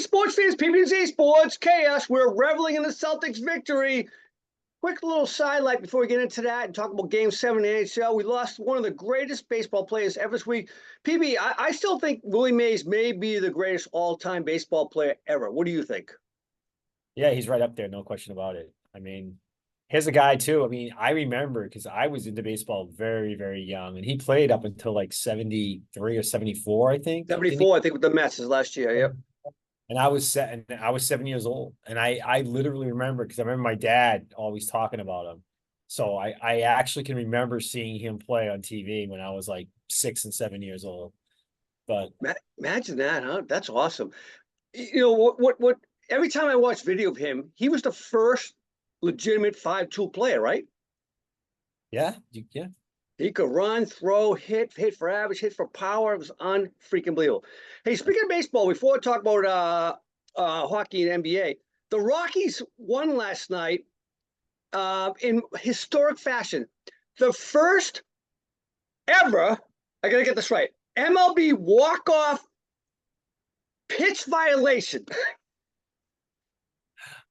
sports fans, PBZ Sports Chaos. We're reveling in the Celtics victory. Quick little sidelight before we get into that and talk about Game 7 in the NHL. We lost one of the greatest baseball players ever this week. PB, I still think Willie Mays may be the greatest all-time baseball player ever. What do you think? Yeah, he's right up there, no question about it. I mean, here's a guy too. I mean, I remember because I was into baseball very, very young, and he played up until like 73 or 74, I think. 74, I think, with the Mets last year. Yep. And I was 7 years old. And I literally remember because I remember my dad always talking about him. So I actually can remember seeing him play on TV when I was like 6 and 7 years old. But imagine that, huh? That's awesome. You know what every time I watch video of him, he was the first legitimate 5-tool player, right? yeah. He could run, throw, hit for average, hit for power. It was unfreaking believable. Hey, speaking of baseball, before I talk about hockey and NBA, the Rockies won last night in historic fashion. The first ever, I gotta get this right, MLB walk-off pitch violation.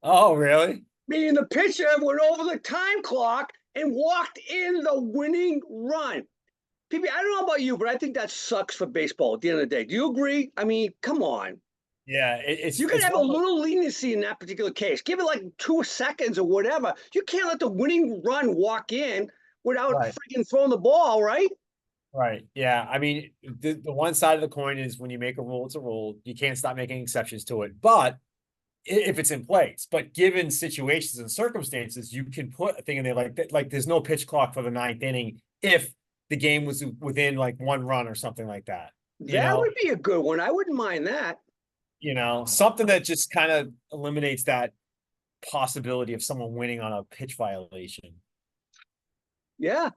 Oh, really? Meaning the pitcher went over the time clock and walked in the winning run. PB, I don't know about you, but I think that sucks for baseball at the end of the day. Do you agree? I mean, come on. Yeah, You can have a little leniency in that particular case. Give it like 2 seconds or whatever. You can't let the winning run walk in without freaking throwing the ball, right? Right. Yeah. I mean, the one side of the coin is when you make a rule, it's a rule. You can't stop making exceptions to it. But if it's in place, but given situations and circumstances, you can put a thing in there like that. Like there's no pitch clock for the ninth inning if the game was within like one run or something like that. That would be a good one. I wouldn't mind that. Something that just kind of eliminates that possibility of someone winning on a pitch violation. Yeah.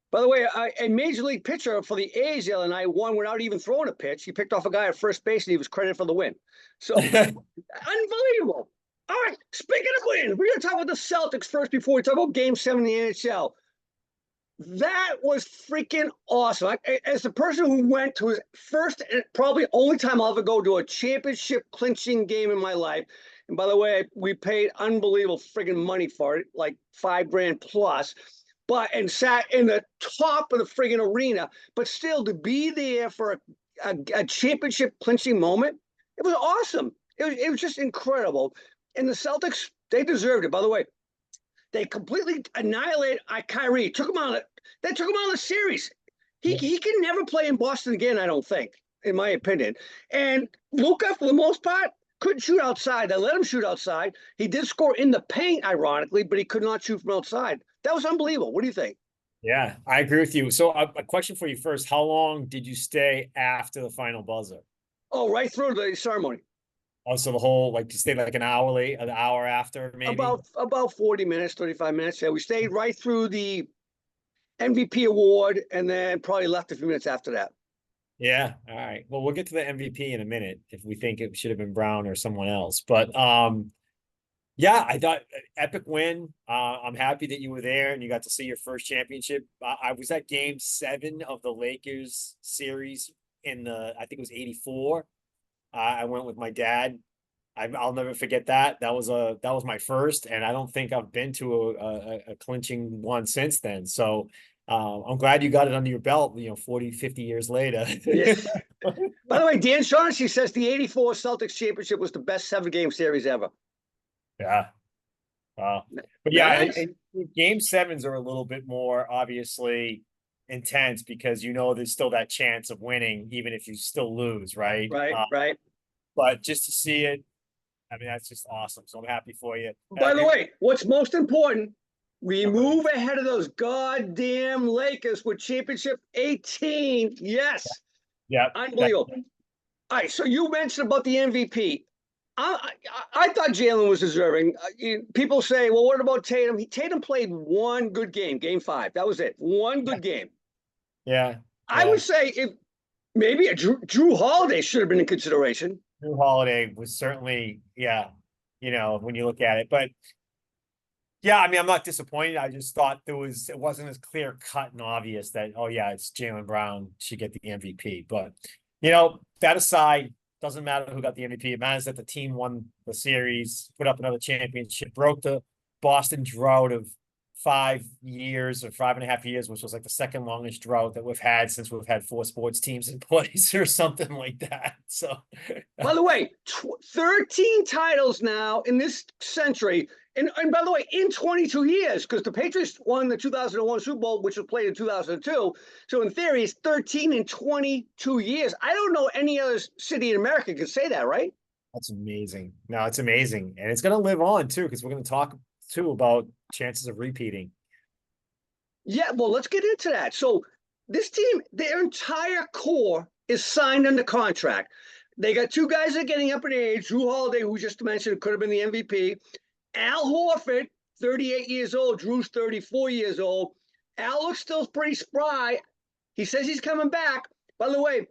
By the way, a major league pitcher for the A's the other night won without even throwing a pitch. He picked off a guy at first base and he was credited for the win. So unbelievable. All right, speaking of wins, we're going to talk about the Celtics first before we talk about Game 7 in the NHL. That was freaking awesome. As the person who went to his first and probably only time I'll ever go to a championship clinching game in my life. And by the way, we paid unbelievable freaking money for it, like $5,000 plus. And sat in the top of the friggin' arena, but still to be there for a championship clinching moment, it was awesome. It was just incredible. And the Celtics, they deserved it. By the way, they completely annihilated Kyrie. They took him out of the series. He can never play in Boston again, I don't think, in my opinion. And Luka, for the most part, couldn't shoot outside. They let him shoot outside. He did score in the paint, ironically, but he could not shoot from outside. That was unbelievable. What do you think? Yeah, I agree with you. So a question for you first. How long did you stay after the final buzzer? Oh, right through the ceremony. Oh, so the whole, like, you stayed like an hour late, an hour after, maybe? About 40 minutes, 35 minutes. Yeah, we stayed right through the MVP award and then probably left a few minutes after that. Yeah. All right. Well, we'll get to the MVP in a minute if we think it should have been Brown or someone else. But yeah, I thought epic win. I'm happy that you were there and you got to see your first championship. I was at Game 7 of the Lakers series I think it was 84. I went with my dad. I'll never forget that. That was my first, and I don't think I've been to a clinching one since then. So I'm glad you got it under your belt, 40, 50 years later. Yeah. By the way, Dan Shaughnessy says the 84 Celtics championship was the best 7-game series ever. Yeah. But yeah, nice. and Game 7s are a little bit more obviously intense because there's still that chance of winning even if you still lose, right? Right. But just to see it, I mean, that's just awesome. So I'm happy for you. By the way, what's most important, we move ahead of those goddamn Lakers with championship 18. Yes. Yeah. Unbelievable. All right, so you mentioned about the MVP. I thought Jalen was deserving. People say, well, what about Tatum? Tatum played one good game, Game 5. That was it. One good game. Yeah. I would say if maybe Drew Holiday should have been in consideration. Drew Holiday was certainly, when you look at it. But yeah, I mean, I'm not disappointed. I just thought it wasn't as clear cut and obvious that, oh yeah, it's Jaylen Brown should get the MVP. But that aside, Doesn't matter who got the MVP. It matters that the team won the series, put up another championship, broke the Boston drought of 5 years or 5.5 years, which was like the second longest drought that we've had since we've had 4 sports teams in place or something like that. So, By the way, 13 titles now in this century. And by the way, in 22 years, because the Patriots won the 2001 Super Bowl, which was played in 2002. So in theory, it's 13 in 22 years. I don't know any other city in America can say that, right? that's amazing. No, it's amazing. And it's going to live on too, because we're going to talk too about chances of repeating. Yeah, well, let's get into that. So this team, their entire core is signed under contract. They got 2 guys that are getting up in age. Drew Holiday, who just mentioned, could have been the MVP. Al Horford, 38 years old. Drew's 34 years old. Al looks still pretty spry. He says he's coming back. By the way,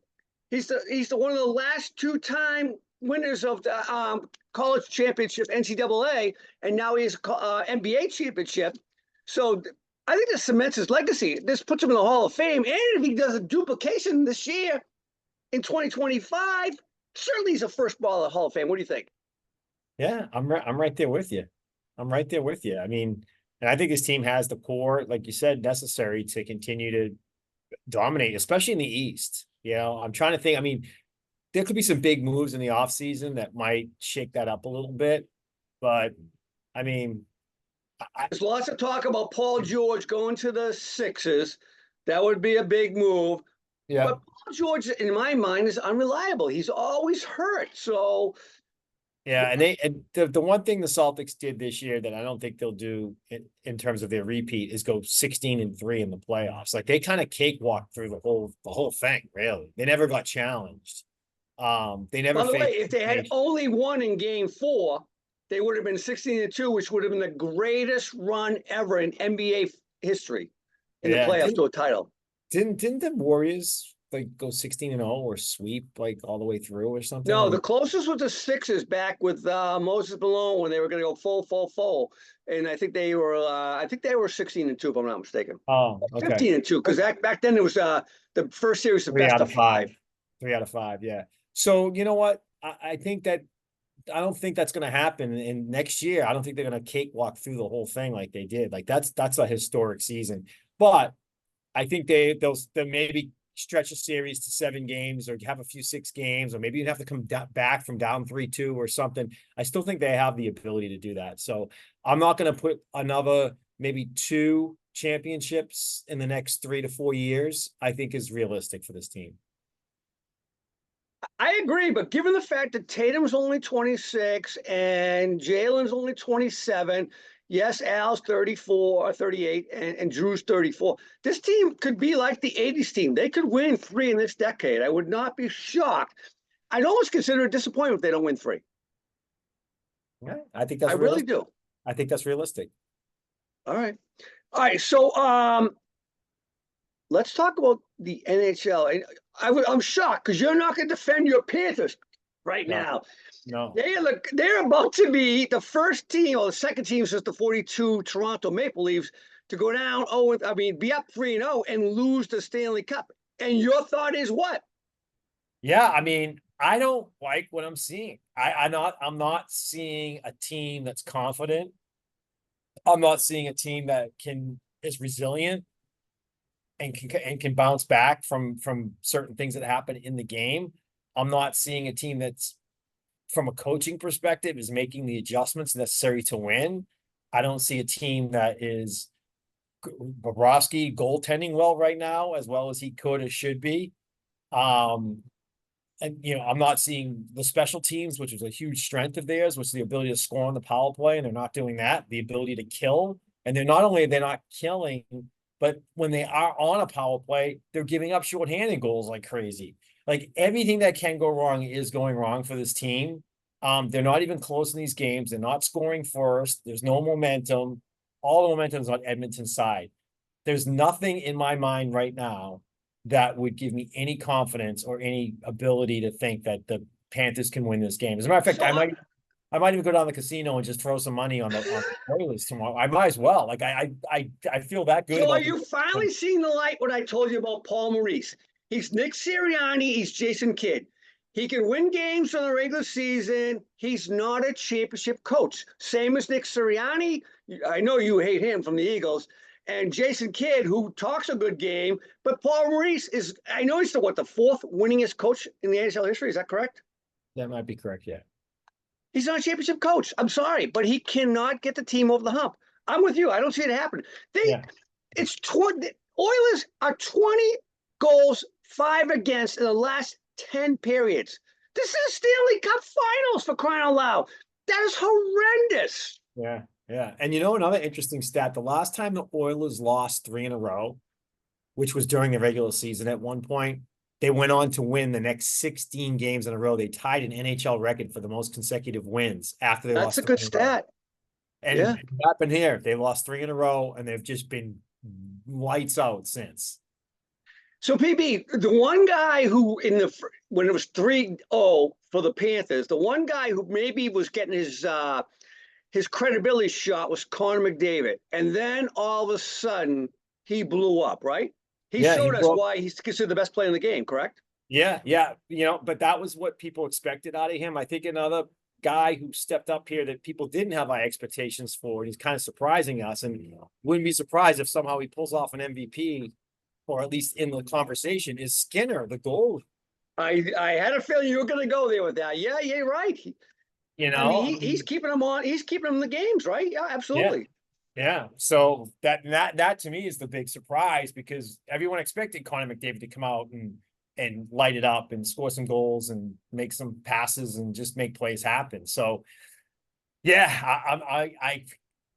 he's the one of the last 2-time winners of the college championship, NCAA, and now he has NBA championship. So I think this cements his legacy. This puts him in the Hall of Fame. And if he does a duplication this year in 2025, certainly he's a first ballot Hall of Fame. What do you think? Yeah, I'm right there with you. I'm right there with you. I mean, and I think this team has the core, like you said, necessary to continue to dominate, especially in the East. You know, I'm trying to think. I mean, there could be some big moves in the offseason that might shake that up a little bit. But I mean, there's lots of talk about Paul George going to the Sixers. That would be a big move. yeah. But Paul George, in my mind, is unreliable. He's always hurt. So Yeah, and the one thing the Celtics did this year that I don't think they'll do in terms of their repeat is go 16-3 in the playoffs. Like they kind of cakewalked through the whole thing, really. They never got challenged. They never by the way, faced if they had only won in game 4, they would have been 16-2, which would have been the greatest run ever in NBA history in the playoffs to a title. Didn't the Warriors like go 16-0 or sweep like all the way through or something? No, the closest was the Sixers back with Moses Malone when they were going to go full, and I think they were 16-2 if I'm not mistaken. Oh, okay. 15-2 because back then it was the first series of best of 5. 3 out of 5, yeah. So you know what? I think that I don't think that's going to happen in next year. I don't think they're going to cakewalk through the whole thing like they did. Like that's a historic season, but I think they'll maybe stretch a series to 7 games or have a few 6 games, or maybe you'd have to come back from down 3-2 or something. I still think they have the ability to do that. So I'm not going to put another maybe 2 championships in the next 3 to 4 years, I think is realistic for this team. I agree, but given the fact that Tatum's only 26 and Jalen's only 27, yes, Al's 34 or 38 and Drew's 34. This team could be like the 80s team. They could win 3 in this decade. I would not be shocked. I'd almost consider it a disappointment if they don't win 3. Yeah, I think that's really do. I think that's realistic. All right. So let's talk about the NHL. And I'm shocked because you're not going to defend your Panthers right now. No, they're about to be the first team or the second team since the 42 Toronto Maple Leafs to go down. Be up 3-0 and lose the Stanley Cup. And your thought is what? Yeah, I mean, I don't like what I'm seeing. I'm not seeing a team that's confident. I'm not seeing a team that is resilient and can bounce back from certain things that happen in the game. I'm not seeing a team that's, from a coaching perspective, is making the adjustments necessary to win. I don't see a team that is Bobrovsky goaltending well right now, as well as he could or should be. And I'm not seeing the special teams, which is a huge strength of theirs, which is the ability to score on the power play, and they're not doing that. The ability to kill, and they're not killing, but when they are on a power play, they're giving up shorthanded goals like crazy. Like everything that can go wrong is going wrong for this team. They're not even close in these games. They're not scoring first. There's no momentum. All the momentum is on Edmonton's side. There's nothing in my mind right now that would give me any confidence or any ability to think that the Panthers can win this game. As a matter of fact, I might even go down to the casino and just throw some money on the Oilers tomorrow. I might as well. Like I feel that good. So are you finally seeing the light? What I told you about Paul Maurice? He's Nick Sirianni. He's Jason Kidd. He can win games in the regular season. He's not a championship coach. Same as Nick Sirianni. I know you hate him from the Eagles. And Jason Kidd, who talks a good game. But Paul Maurice is, I know he's the fourth winningest coach in the NHL history. Is that correct? That might be correct, yeah. He's not a championship coach. I'm sorry, but he cannot get the team over the hump. I'm with you. I don't see it happen. It's 20. Oilers are 20 goals, 5 against in the last 10 periods. This is Stanley Cup Finals, for crying out loud. That is horrendous. Yeah, yeah. And another interesting stat, the last time the Oilers lost 3 in a row, which was during the regular season at one point, they went on to win the next 16 games in a row. They tied an NHL record for the most consecutive wins after they lost. That's a good stat. And it happened here. They lost 3 in a row, and they've just been lights out since. So, PB, the one guy who when it was 3-0 for the Panthers, the one guy who maybe was getting his credibility shot was Connor McDavid. And then all of a sudden, he blew up, right? He showed us why he's considered the best player in the game, correct? Yeah, yeah. But that was what people expected out of him. I think another guy who stepped up here that people didn't have high expectations for, and he's kind of surprising us, and wouldn't be surprised if somehow he pulls off an MVP, or at least in the conversation, is Skinner, the goalie. I had a feeling you were going to go there with that. Yeah, you're right. He's keeping them on. He's keeping them in the games, right? Yeah, absolutely. Yeah. So that to me is the big surprise, because everyone expected Connor McDavid to come out and light it up and score some goals and make some passes and just make plays happen. So yeah,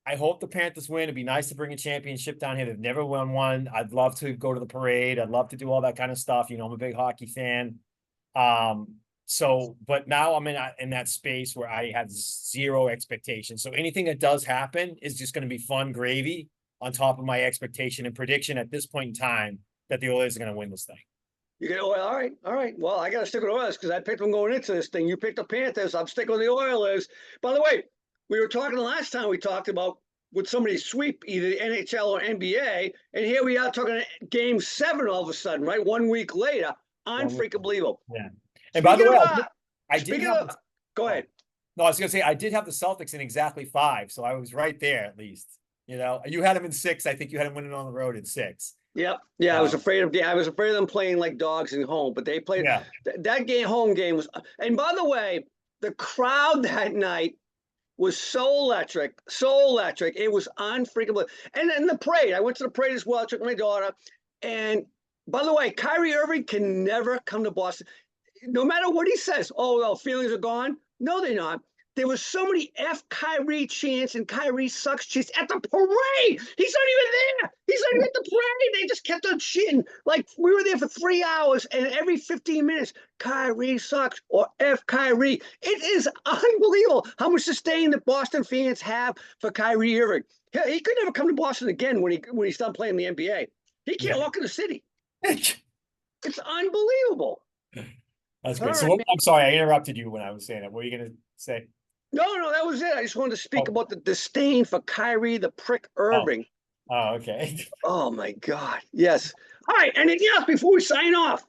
I hope the Panthers win. It'd be nice to bring a championship down here. They've never won one. I'd love to go to the parade. I'd love to do all that kind of stuff. I'm a big hockey fan. But now I'm in that space where I have zero expectations. So anything that does happen is just going to be fun gravy on top of my expectation and prediction at this point in time that the Oilers are going to win this thing. All right. Well, I got to stick with the Oilers because I picked them going into this thing. You picked the Panthers. I'm sticking with the Oilers. By the way, we were talking the last time we talked about would somebody sweep either the NHL or NBA, and here we are talking Game 7 all of a sudden, right? 1 week later, unfreaking believable. Yeah. And by the way, go ahead. No, I was going to say I did have the Celtics in exactly 5, so I was right there at least. You had them in 6. I think you had them winning on the road in 6. Yep. Yeah, I was afraid of them playing like dogs in home, but they played that home game was. And by the way, the crowd that night was so electric. It was unfreakable. And then the parade. I went to the parade as well. I took my daughter. And by the way, Kyrie Irving can never come to Boston. No matter what he says, feelings are gone. No, they're not. There was so many F Kyrie chants and Kyrie sucks chants at the parade. He's not even there. He's not even at the parade. They just kept on shitting. Like, we were there for 3 hours, and every 15 minutes, Kyrie sucks or F Kyrie. It is unbelievable how much disdain the Boston fans have for Kyrie Irving. He could never come to Boston again when he stopped playing the NBA. He can't walk in the city. It's unbelievable. That's great. So I'm sorry, I interrupted you when I was saying it. What were you going to say? No, that was it. I just wanted to speak about the disdain for Kyrie the prick Irving. Oh, okay. Oh, my God. Yes. All right. Anything else before we sign off?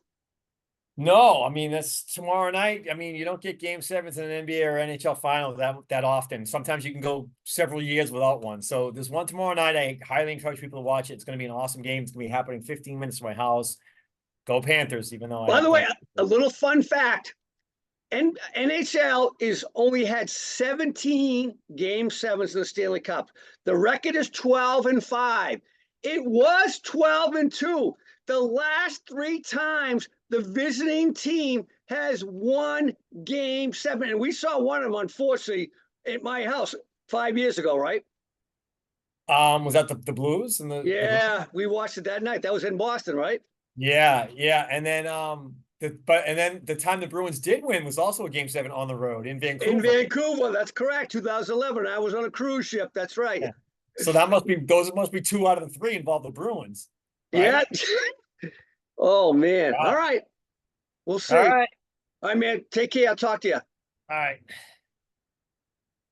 No, that's tomorrow night. You don't get Game 7s in an NBA or NHL final that often. Sometimes you can go several years without one. So there's one tomorrow night. I highly encourage people to watch it. It's going to be an awesome game. It's going to be happening 15 minutes from my house. Go Panthers, even though By the way, a little fun fact. NHL is only had 17 Game 7s in the Stanley Cup. The record is 12-5. It was 12-2. The last 3 times the visiting team has won Game 7, and we saw one of them, unfortunately, at my house 5 years ago, right? Was that the Blues and we watched it that night. That was in Boston, right? Yeah, and then the time the Bruins did win was also a Game 7 on the road in Vancouver. In Vancouver, that's correct. 2011. I was on a cruise ship. That's right. Yeah. So those must be 2 out of the 3 involve the Bruins. Right? Yeah. Oh man. Wow. All right. We'll see. All right, man. Take care. I'll talk to you. All right.